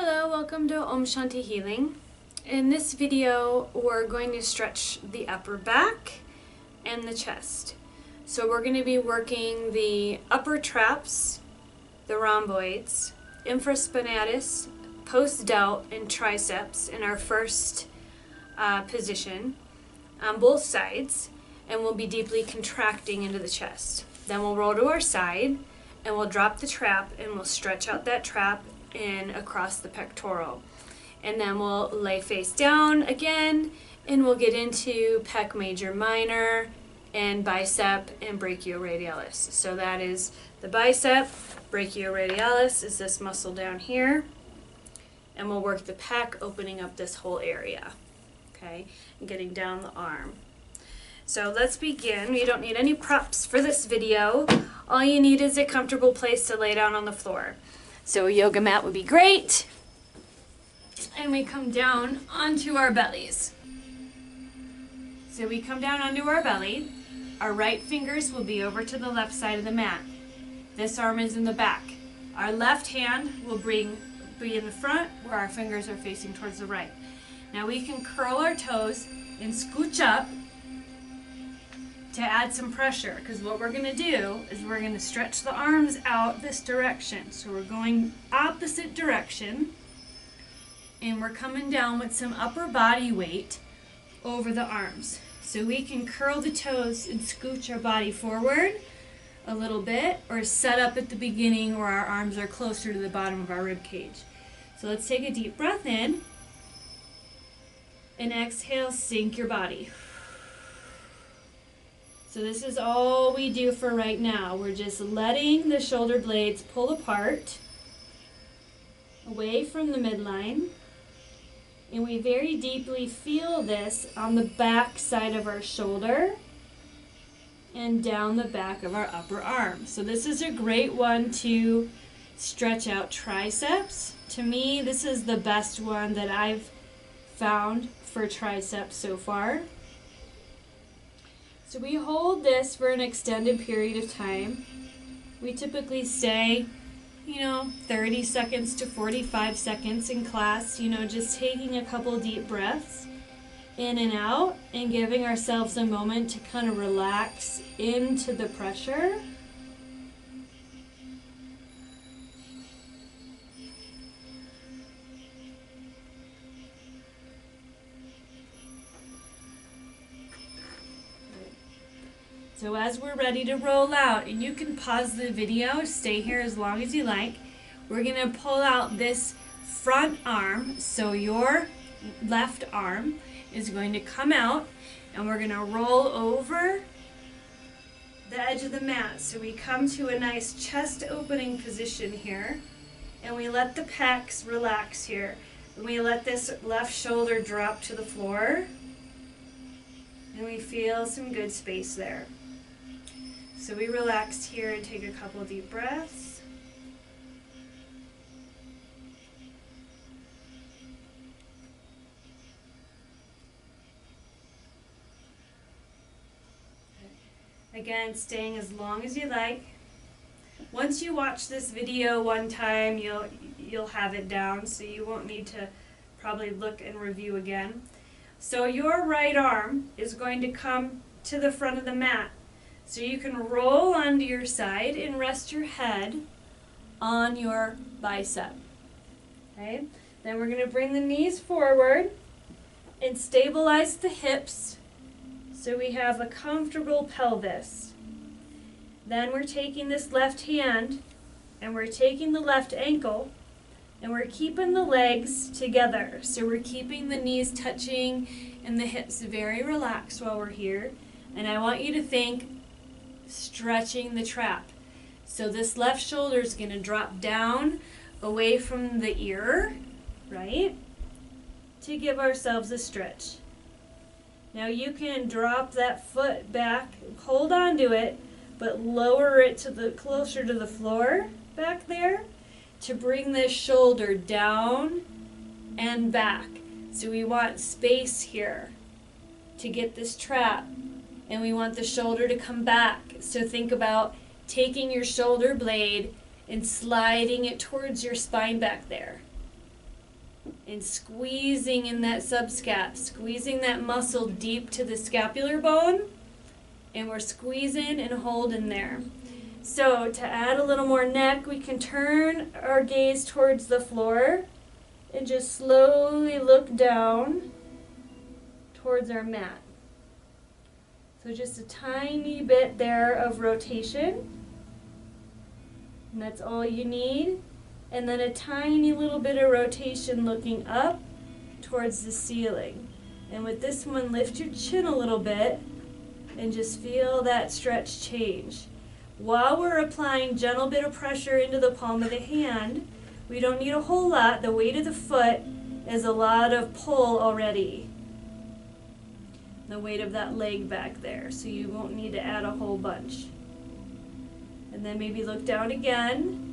Hello, welcome to Om Shanti Healing. In this video, we're going to stretch the upper back and the chest. So we're going to be working the upper traps, the rhomboids, infraspinatus, post-delt, and triceps in our first position on both sides, and we'll be deeply contracting into the chest. Then we'll roll to our side, and we'll drop the trap, and we'll stretch out that trap in across the pectoral. And then we'll lay face down again, and we'll get into pec major minor and bicep and brachioradialis. So that is the bicep. Brachioradialis is this muscle down here. And we'll work the pec, opening up this whole area. Okay, and getting down the arm. So let's begin. You don't need any props for this video. All you need is a comfortable place to lay down on the floor. So a yoga mat would be great. And we come down onto our bellies. So we come down onto our belly. Our right fingers will be over to the left side of the mat. This arm is in the back. Our left hand will be in the front where our fingers are facing towards the right. Now we can curl our toes and scooch up to add some pressure, because what we're going to do is we're going to stretch the arms out this direction. So we're going opposite direction, and we're coming down with some upper body weight over the arms. So we can curl the toes and scooch our body forward a little bit, or set up at the beginning where our arms are closer to the bottom of our rib cage. So let's take a deep breath in, and exhale, sink your body. So this is all we do for right now. We're just letting the shoulder blades pull apart, away from the midline. And we very deeply feel this on the back side of our shoulder and down the back of our upper arm. So this is a great one to stretch out triceps. To me, this is the best one that I've found for triceps so far. So we hold this for an extended period of time. We typically stay, 30 seconds to 45 seconds in class, just taking a couple deep breaths in and out and giving ourselves a moment to kind of relax into the pressure. So as we're ready to roll out, and you can pause the video, stay here as long as you like, we're going to pull out this front arm. So your left arm is going to come out, and we're going to roll over the edge of the mat. So we come to a nice chest opening position here, and we let the pecs relax here. And we let this left shoulder drop to the floor, and we feel some good space there. So we relaxed here and take a couple deep breaths. Again, staying as long as you like. Once you watch this video one time, you'll have it down, so you won't need to probably look and review again. So your right arm is going to come to the front of the mat. So you can roll onto your side and rest your head on your bicep. Okay? Then we're going to bring the knees forward and stabilize the hips so we have a comfortable pelvis. Then we're taking this left hand and we're taking the left ankle and we're keeping the legs together. So we're keeping the knees touching and the hips very relaxed while we're here. And I want you to think stretching the trap. So this left shoulder is going to drop down away from the ear, right? To give ourselves a stretch. Now you can drop that foot back, hold on to it, but lower it to the closer to the floor back there to bring this shoulder down and back. So we want space here to get this trap. And we want the shoulder to come back. So think about taking your shoulder blade and sliding it towards your spine back there. and squeezing in that subscap, squeezing that muscle deep to the scapular bone, and we're squeezing and holding there. So to add a little more neck, we can turn our gaze towards the floor and just slowly look down towards our mat. So just a tiny bit there of rotation, and that's all you need. And then a tiny little bit of rotation looking up towards the ceiling. And with this one, lift your chin a little bit and just feel that stretch change. While we're applying gentle bit of pressure into the palm of the hand, we don't need a whole lot. The weight of the foot is a lot of pull already. The weight of that leg back there, so you won't need to add a whole bunch. And then maybe look down again.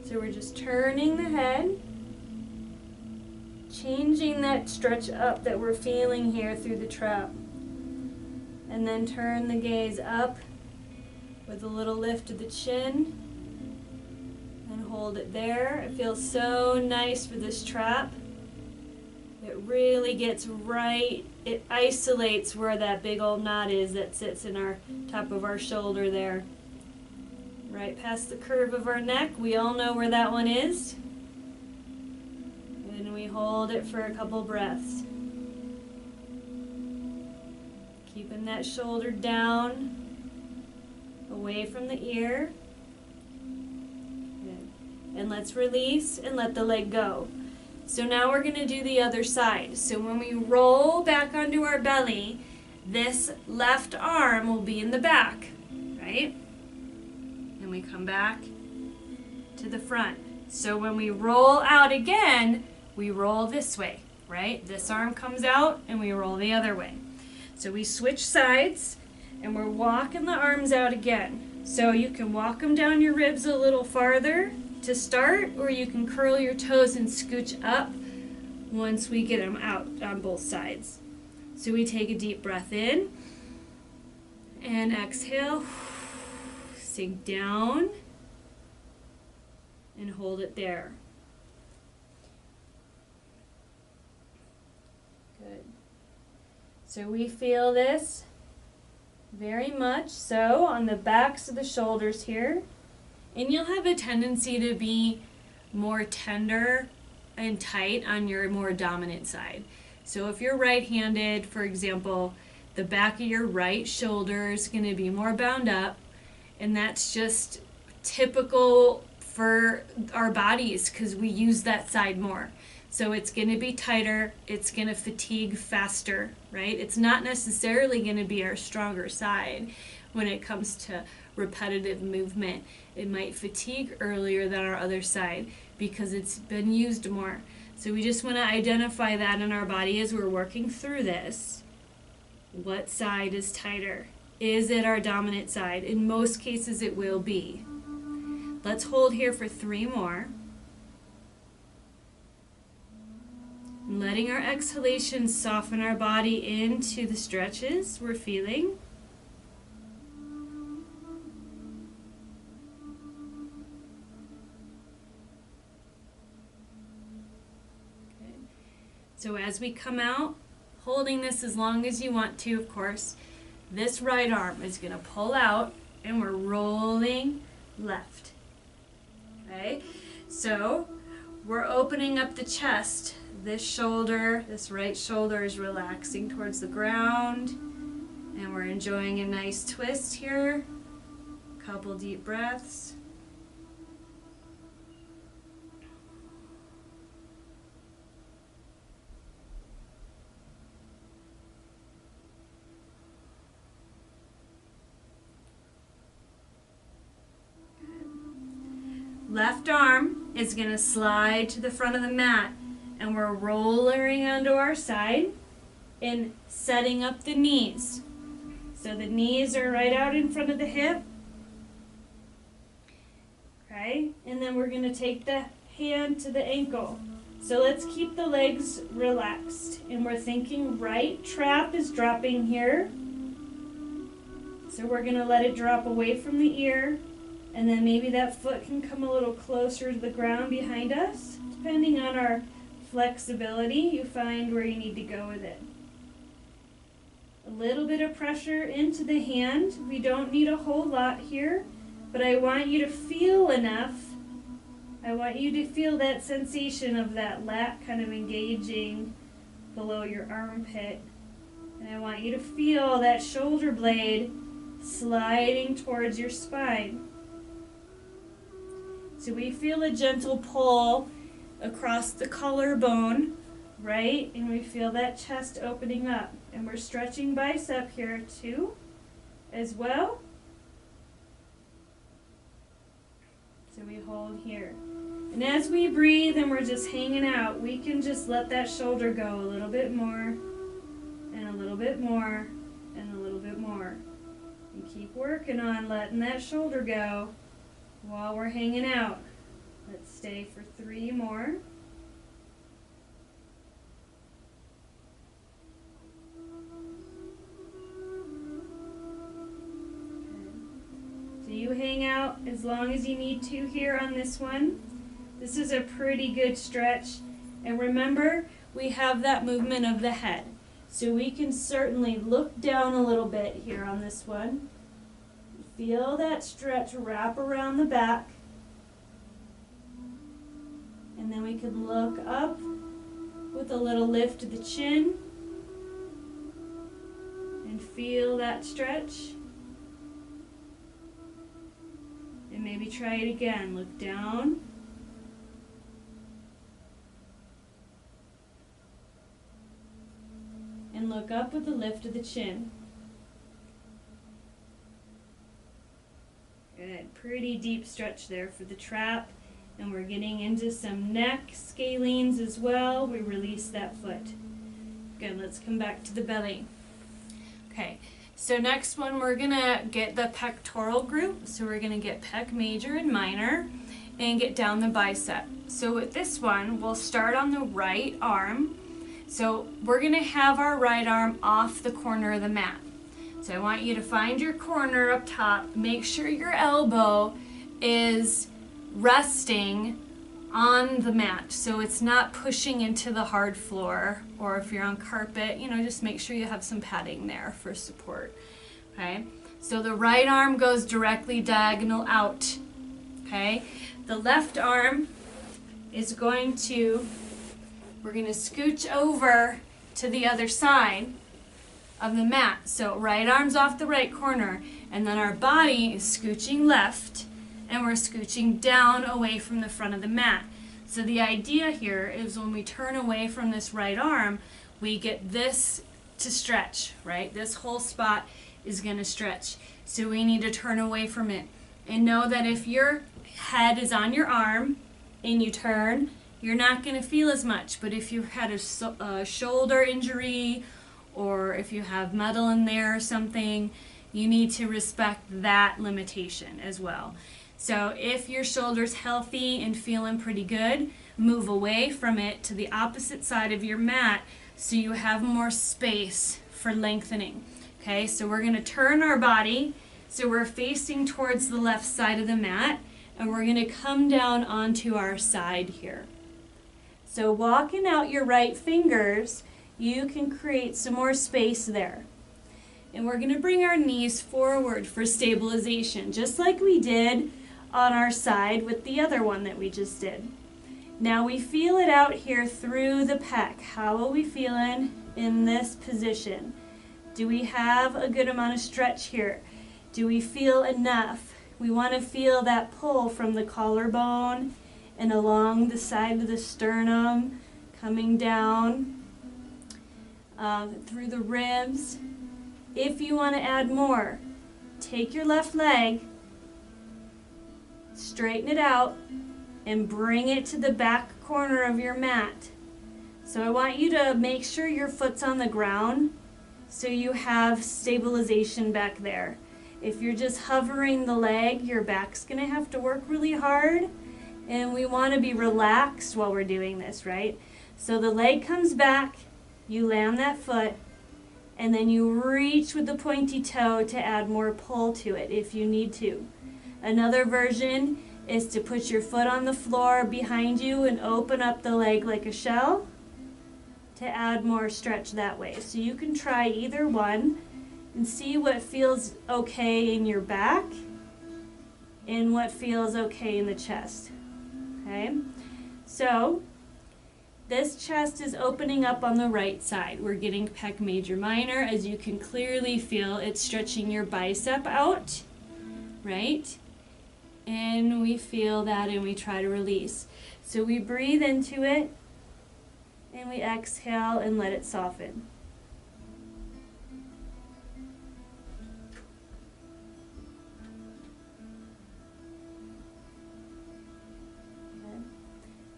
So we're just turning the head, changing that stretch up that we're feeling here through the trap. And then turn the gaze up with a little lift of the chin and hold it there. It feels so nice for this trap. It really gets right, it isolates where that big old knot is that sits in our top of our shoulder there. Right past the curve of our neck, we all know where that one is. And we hold it for a couple breaths. Keeping that shoulder down, away from the ear. Good. And let's release and let the leg go. So now we're going to do the other side. So when we roll back onto our belly, this left arm will be in the back, right? And we come back to the front. So when we roll out again, we roll this way, right? This arm comes out and we roll the other way. So we switch sides and we're walking the arms out again. So you can walk them down your ribs a little farther to start, or you can curl your toes and scooch up once we get them out on both sides. So we take a deep breath in and exhale. Sink down and hold it there. Good. So we feel this very much so on the backs of the shoulders here. And you'll have a tendency to be more tender and tight on your more dominant side. So if you're right-handed, for example, the back of your right shoulder is going to be more bound up. And that's just typical for our bodies because we use that side more. So it's going to be tighter, it's going to fatigue faster, right? It's not necessarily going to be our stronger side when it comes to repetitive movement. It might fatigue earlier than our other side because it's been used more. So we just want to identify that in our body as we're working through this. What side is tighter? Is it our dominant side? In most cases it will be. Let's hold here for 3 more. Letting our exhalation soften our body into the stretches we're feeling. Okay. So as we come out, holding this as long as you want to, of course, this right arm is going to pull out and we're rolling left. Okay, so we're opening up the chest. This shoulder, this right shoulder is relaxing towards the ground and we're enjoying a nice twist here. Couple deep breaths. Left arm is going to slide to the front of the mat and we're rolling onto our side and setting up the knees. So the knees are right out in front of the hip. Okay, and then we're going to take the hand to the ankle. So let's keep the legs relaxed and we're thinking right trap is dropping here. So we're going to let it drop away from the ear. And then maybe that foot can come a little closer to the ground behind us, depending on our flexibility, you find where you need to go with it. A little bit of pressure into the hand. We don't need a whole lot here, but I want you to feel enough. I want you to feel that sensation of that lat kind of engaging below your armpit. And I want you to feel that shoulder blade sliding towards your spine. So we feel a gentle pull across the collarbone, right? And we feel that chest opening up. And we're stretching bicep here too, as well. So we hold here. And as we breathe and we're just hanging out, we can just let that shoulder go a little bit more, and a little bit more, and a little bit more. And keep working on letting that shoulder go while we're hanging out. Let's stay for 3 more. So you hang out as long as you need to here on this one. This is a pretty good stretch. And remember, we have that movement of the head. So we can certainly look down a little bit here on this one. Feel that stretch wrap around the back. And then we can look up with a little lift of the chin. And feel that stretch. And maybe try it again. Look down. And look up with a lift of the chin. Good. Pretty deep stretch there for the trap. And we're getting into some neck scalenes as well. We release that foot. Good. Let's come back to the belly. Okay. So next one, we're going to get the pectoral group. So we're going to get pec major and minor and get down the bicep. So with this one, we'll start on the right arm. So we're going to have our right arm off the corner of the mat. So I want you to find your corner up top. Make sure your elbow is resting on the mat, so it's not pushing into the hard floor, or if you're on carpet, just make sure you have some padding there for support. Okay, so the right arm goes directly diagonal out. Okay, the left arm is we're going to scooch over to the other side of the mat. So right arm's off the right corner, and then our body is scooching left, and we're scooching down away from the front of the mat. So the idea here is when we turn away from this right arm, we get this to stretch, right? This whole spot is going to stretch. So we need to turn away from it. And know that if your head is on your arm and you turn, you're not going to feel as much. But if you've had a shoulder injury, or if you have metal in there or something, you need to respect that limitation as well. So if your shoulder's healthy and feeling pretty good, move away from it to the opposite side of your mat so you have more space for lengthening. Okay, so we're going to turn our body so we're facing towards the left side of the mat, and we're going to come down onto our side here. So walking out your right fingers, you can create some more space there. And we're going to bring our knees forward for stabilization, just like we did on our side with the other one that we just did. Now we feel it out here through the pec. How are we feeling in this position? Do we have a good amount of stretch here? Do we feel enough? We want to feel that pull from the collarbone and along the side of the sternum, coming down through the ribs. If you want to add more, take your left leg, straighten it out, and bring it to the back corner of your mat. So I want you to make sure your foot's on the ground so you have stabilization back there. If you're just hovering the leg, your back's going to have to work really hard, and we want to be relaxed while we're doing this, right? So the leg comes back, you land that foot, and then you reach with the pointy toe to add more pull to it if you need to. Another version is to put your foot on the floor behind you and open up the leg like a shell to add more stretch that way. So you can try either one and see what feels okay in your back and what feels okay in the chest. Okay, so this chest is opening up on the right side. We're getting pec major minor. As you can clearly feel, it's stretching your bicep out, right? And we feel that and we try to release. So we breathe into it and we exhale and let it soften. Good.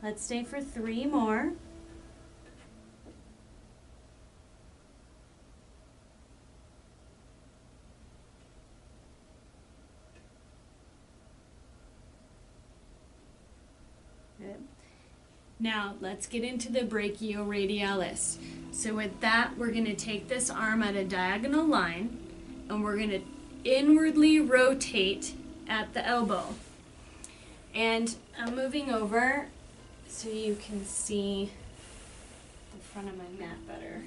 Let's stay for 3 more. Good. Now let's get into the brachioradialis. So with that, we're going to take this arm at a diagonal line and we're going to inwardly rotate at the elbow. And I'm moving over so you can see the front of my mat better.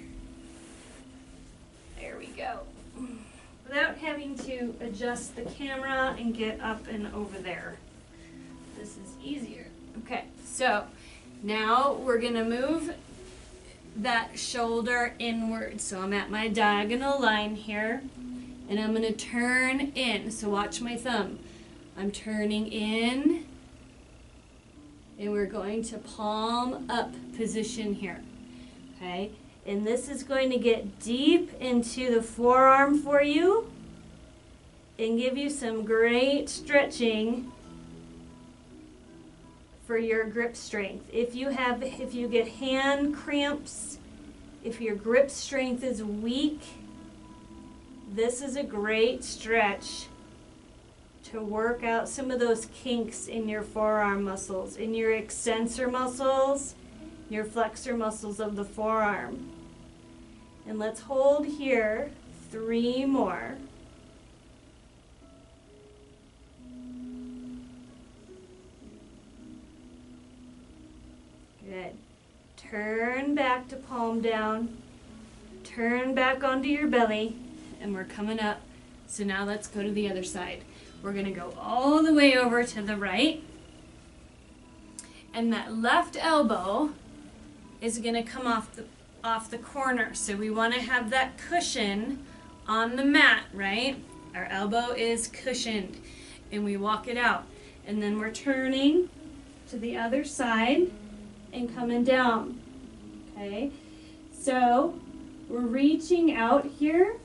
There we go. Without having to adjust the camera and get up and over there. This is easier. Okay, so now we're going to move that shoulder inward. So I'm at my diagonal line here, and I'm going to turn in. So watch my thumb. I'm turning in, and we're going to palm up position here. Okay, and this is going to get deep into the forearm for you and give you some great stretching for your grip strength. If you get hand cramps, if your grip strength is weak, this is a great stretch to work out some of those kinks in your forearm muscles, in your extensor muscles, your flexor muscles of the forearm. And let's hold here 3 more. Good. Turn back to palm down. Turn back onto your belly. And we're coming up. So now let's go to the other side. We're going to go all the way over to the right. And that left elbow is going to come off the corner. So we want to have that cushion on the mat, right? Our elbow is cushioned. And we walk it out. And then we're turning to the other side and coming down. Okay, so we're reaching out here.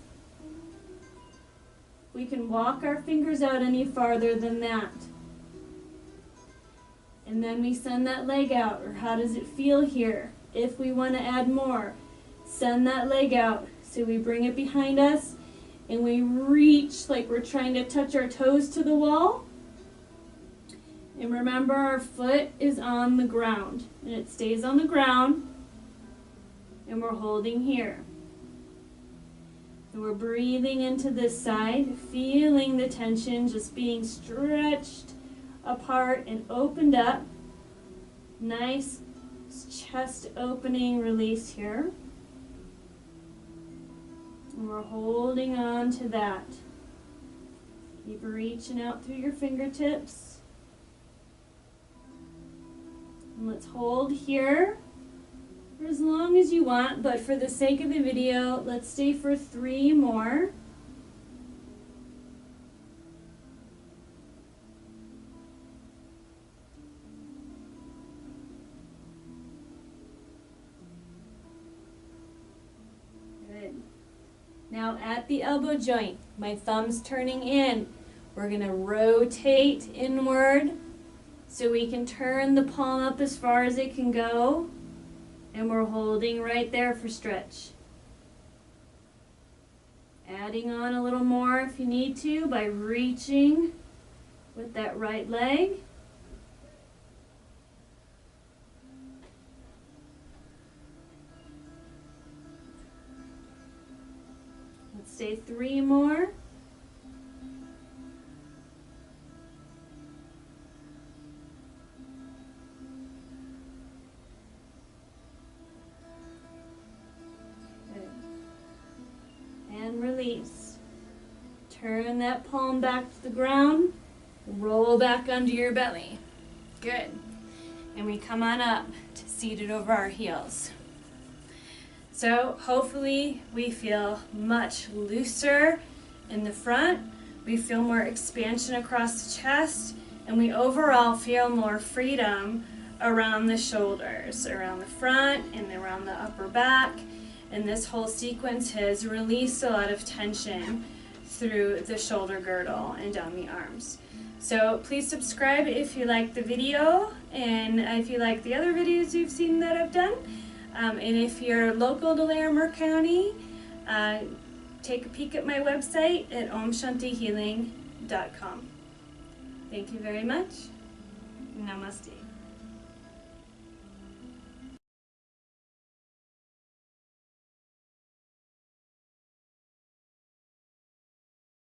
We can walk our fingers out any farther than that. And then we send that leg out. Or how does it feel here? If we want to add more, send that leg out. So we bring it behind us and we reach like we're trying to touch our toes to the wall. And remember, our foot is on the ground, and it stays on the ground, and we're holding here. So we're breathing into this side, feeling the tension just being stretched apart and opened up. Nice chest opening release here. And we're holding on to that. Keep reaching out through your fingertips. And let's hold here for as long as you want, but for the sake of the video, let's stay for 3 more. Good. Now at the elbow joint, my thumb's turning in. We're going to rotate inward. So we can turn the palm up as far as it can go, and we're holding right there for stretch. Adding on a little more if you need to by reaching with that right leg. Let's stay 3 more. release. Turn that palm back to the ground, roll back under your belly. Good. And we come on up to seated over our heels. So hopefully we feel much looser in the front, we feel more expansion across the chest, and we overall feel more freedom around the shoulders, around the front and around the upper back. And this whole sequence has released a lot of tension through the shoulder girdle and down the arms. So please subscribe if you like the video and if you like the other videos you've seen that I've done. And if you're local to Larimer County, take a peek at my website at omshantihealing.com. Thank you very much. Namaste.